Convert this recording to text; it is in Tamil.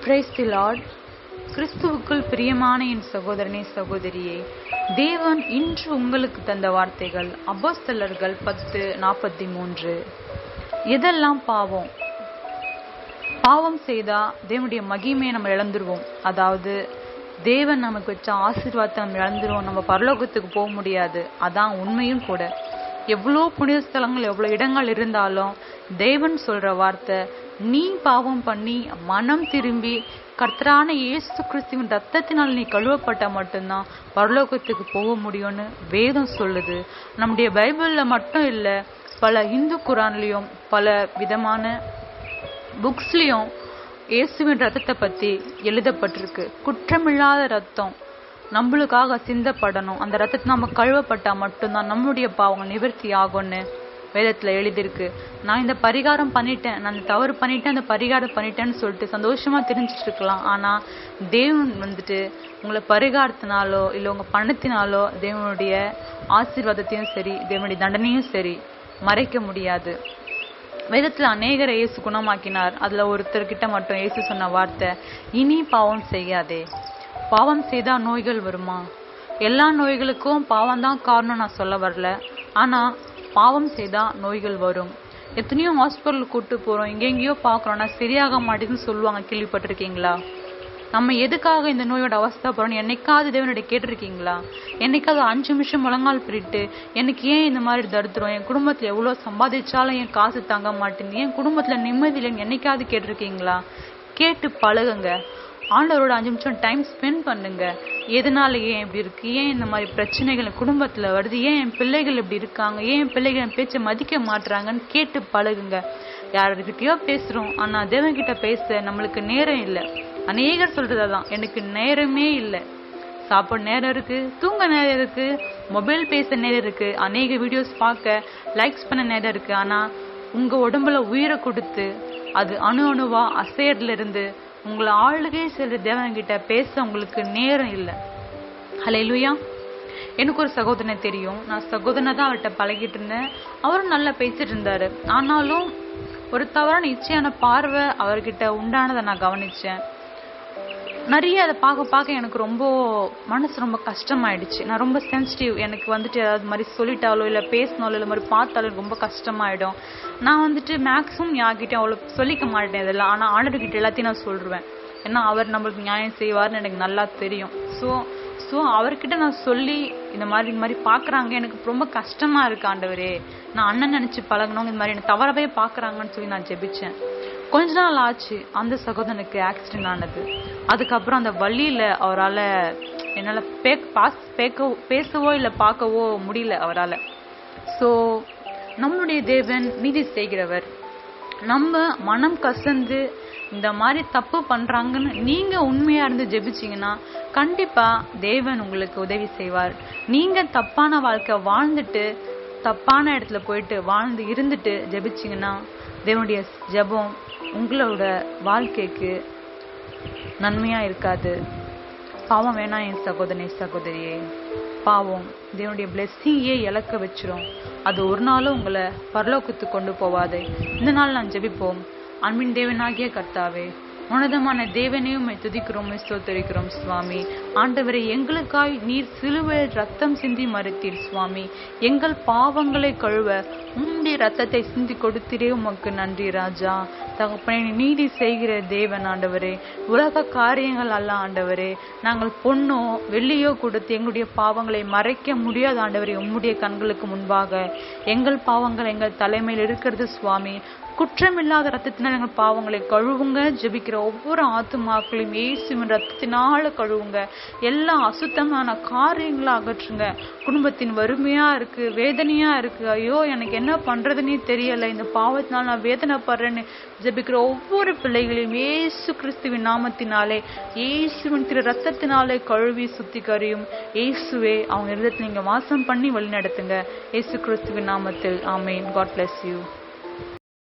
Praise the Lord. கிறிஸ்துவுக்குள் பிரியமான என் சகோதரனே சகோதரியே, தேவன் இன்று உங்களுக்கு தந்த வார்த்தைகள் அப்போஸ்தலர்கள் 10:43. எதெல்லாம் பாவம்? பாவம் செய்தா தேவனுடைய மகிமையை நம்ம இழந்துருவோம். அதாவது தேவன் நமக்கு வச்ச ஆசீர்வாதத்தை நம்ம இழந்துருவோம். நம்ம பரலோகத்துக்கு போக முடியாது. அதான் உண்மையும் கூட. எவ்வளோ புனித ஸ்தலங்கள், எவ்வளோ இடங்கள் இருந்தாலும் தேவன் சொல்ற வார்த்தை, நீ பாவம் பண்ணி மனம் திரும்பி கர்த்தரான இயேசு கிறிஸ்துவின் ரத்தத்தினால் நீ கழுவப்பட்ட மட்டும்தான் பரலோகத்துக்கு போக முடியும்னு வேதம் சொல்லுது. நம்முடைய பைபிள்ல மட்டும் இல்ல, பல இந்து குரான்லயும் பல விதமான புக்ஸ்லயும் இயேசுவின் ரத்தத்தை பத்தி எழுதப்பட்டிருக்கு. குற்றமில்லாத ரத்தம் நம்மளுக்காக சிந்தப்படணும். அந்த ரத்தத்தை நம்ம கழுவப்பட்டா மட்டும்தான் நம்மளுடைய பாவங்கள் நிவர்த்தி ஆகும்னு வேதத்துல எழுதியிருக்கு. நான் இந்த பரிகாரம் பண்ணிட்டேன், நான் இந்த தவறு பண்ணிட்டேன், அந்த பரிகாரம் பண்ணிட்டேன்னு சொல்லிட்டு சந்தோஷமா தெரிஞ்சிட்டு இருக்கலாம். ஆனா தேவன் உங்களை பரிகாரத்தினாலோ இல்ல உங்க பணத்தினாலோ தேவனுடைய ஆசீர்வாதத்தையும் சரி தேவனுடைய தண்டனையும் சரி மறைக்க முடியாது. வேதத்துல அநேகரை இயேசு குணமாக்கினார். அதுல ஒருத்தர்கிட்ட மட்டும் இயேசு சொன்ன வார்த்தை, இனி பாவம் செய்யாதே. பாவம் செய்தா நோய்கள் வருமா? எல்லா நோய்களுக்கும் பாவம் தான் காரணம் நான் சொல்ல வரல. ஆனா பாவம் செய்தா நோய்கள் வரும். எத்தனையோ ஹாஸ்பிட்டல் கூட்டு போறோம், எங்கெங்கயோ பாக்குறோம்னா சரியாக மாட்டேங்குன்னு சொல்லுவாங்க. கேள்விப்பட்டிருக்கீங்களா? நம்ம எதுக்காக இந்த நோயோட அவஸ்தைப்படுறோம் என்னைக்காவது தேவனுடைய கேட்டிருக்கீங்களா? என்னைக்காவது 5 நிமிஷம் முழங்கால் பிரிட்டு எனக்கு ஏன் இந்த மாதிரி தடுத்துரும், என் குடும்பத்துல எவ்வளவு சம்பாதிச்சாலும் என் காசு தாங்க மாட்டேங்குது, என் குடும்பத்துல நிம்மதி இல்லைன்னு என்னைக்காவது கேட்டிருக்கீங்களா? கேட்டு பழகுங்க. ஆண்டவரோட 5 நிமிஷம் டைம் ஸ்பெண்ட் பண்ணுங்க. எதனால ஏன் இப்படி இருக்கு, ஏன் இந்த மாதிரி பிரச்சனைகள் குடும்பத்துல வருது, ஏன் என் பிள்ளைகள் இப்படி இருக்காங்க, ஏன் என் பிள்ளைகள் என் பேச்சை மதிக்க மாட்டுறாங்கன்னு கேட்டு பழகுங்க. யாருக்கிட்டயோ பேசுறோம், ஆனா தேவன் கிட்ட பேச நம்மளுக்கு நேரம் இல்லை. அநேகர் சொல்றதான், எனக்கு நேரமே இல்லை. சாப்பிட நேரம் இருக்கு, தூங்க நேரம் இருக்கு, மொபைல் பேச நேரம் இருக்கு, அநேக வீடியோஸ் பார்க்க லைக்ஸ் பண்ண நேரம் இருக்கு. ஆனா உங்க உடம்புல உயிரை கொடுத்து அது அணு அணுவா அசையறதுல இருந்து உங்களை ஆளுகை செல்ற தேவன் கிட்ட பேச உங்களுக்கு நேரம் இல்லை. ஹல்லேலூயா. எனக்கு ஒரு சகோதரனை தெரியும். நான் சகோதரனை தான் அவர்கிட்ட பழகிட்டு இருந்தேன். அவரும் நல்லா பேசிட்டு இருந்தாரு. ஆனாலும் ஒரு தவறான இச்சையான பார்வை அவர்கிட்ட உண்டானதை நான் கவனிச்சேன். நிறைய அதை பார்க்க எனக்கு ரொம்ப மனசு ரொம்ப கஷ்டமாயிடுச்சு. நான் ரொம்ப சென்சிட்டிவ். எனக்கு ஏதாவது மாதிரி சொல்லிட்டாலோ இல்லை பேசினாலோ இல்லை மாதிரி பார்த்தாலும் ரொம்ப கஷ்டமாயிடும். நான் மேக்ஸிமம் யார்கிட்டையும் அவ்வளோ சொல்லிக்க மாட்டேன் இதெல்லாம். ஆனால் ஆண்டவர்கிட்ட எல்லாத்தையும் நான் சொல்லுவேன். ஏன்னா அவர் நம்மளுக்கு நியாயம் செய்வார்னு எனக்கு நல்லா தெரியும். ஸோ அவர்கிட்ட நான் சொல்லி இந்த மாதிரி பார்க்குறாங்க, எனக்கு ரொம்ப கஷ்டமா இருக்கு ஆண்டவரே, நான் அண்ணன் நினைச்சு பழகணும், இந்த மாதிரி எனக்கு தவறவே பார்க்குறாங்கன்னு சொல்லி நான் ஜெபிச்சேன். கொஞ்ச நாள் ஆச்சு, அந்த சகோதரனுக்கு ஆக்சிடென்ட் ஆனது. அதுக்கப்புறம் அந்த வழியில அவரால் என்னால் பேசவோ இல்லை பார்க்கவோ முடியல அவரால். ஸோ நம்மளுடைய தேவன் நீதி செய்கிறவர். நம்ம மனம் கசந்து இந்த மாதிரி தப்பு பண்றாங்கன்னு நீங்க உண்மையா இருந்து ஜெபிச்சீங்கன்னா கண்டிப்பா தேவன் உங்களுக்கு உதவி செய்வார். நீங்க தப்பான வாழ்க்கை வாழ்ந்துட்டு தப்பான இடத்துல போயிட்டு வாழ்ந்து இருந்துட்டு ஜெபிச்சீங்கன்னா தேவனுடைய ஜெபம் உங்களோட வாழ்க்கைக்கு நன்மையா இருக்காது. பாவம் வேணாம் என் சகோதரனே சகோதரியே. பாவம் தேவனுடைய பிளெஸ்ஸிங்கே இழக்க வச்சிரும். அது ஒரு நாளும் உங்களை பரலோகத்துக்கு கொண்டு போவாது. இந்த நாள் நான் ஜெபிப்போம். அன்பின் தேவனாகிய கர்த்தாவே, உன்னதமான தேவனையும் துதிக்கிறோம், ஸ்தோத்திரிக்கிறோம் சுவாமி. ஆண்டவரை, எங்களுக்காய் நீர் சிலுவையில் ரத்தம் சிந்தி மறுத்தீர் சுவாமி. எங்கள் பாவங்களை கழுவ உம்முடைய ரத்தத்தை சிந்தி கொடுத்திரே, உமக்கு நன்றி ராஜா. தகப்பனே, நீதி செய்கிற தேவன் ஆண்டவரே, உலக காரியங்கள் அல்ல ஆண்டவரே. நாங்கள் பொண்ணோ வெள்ளியோ கொடுத்து எங்களுடைய பாவங்களை மறைக்க முடியாத ஆண்டவரே. உம்முடைய கண்களுக்கு முன்பாக எங்கள் பாவங்கள் எங்கள் தலைமையில் இருக்கிறது சுவாமி. குற்றமில்லாத ரத்தத்தினால் எங்கள் பாவங்களை கழுவுங்க. ஜெபிக்கிற ஒவ்வொரு ஆத்துமாக்களையும் இயேசுவின் ரத்தத்தினால கழுவுங்க. எல்லா அசுத்தமான காரியங்களை அகற்றுங்க. குடும்பத்தின் வறுமையா இருக்கு, வேதனையா இருக்கு, ஐயோ எனக்கு என்ன பண்றதுன்னே தெரியல, இந்த பாவத்தினால் நான் வேதனைப்படுறேன்னு ஜெபிக்கிற ஒவ்வொரு பிள்ளைகளையும் இயேசு கிறிஸ்துவின் நாமத்தினாலே, இயேசுவின் திரு ரத்தத்தினாலே கழுவி சுத்திகரியும். இயேசுவே அவங்க இடத்துல நீங்க வாசம் பண்ணி வழி நடத்துங்க. இயேசு கிறிஸ்துவின் நாமத்தில் ஆமென். God bless you.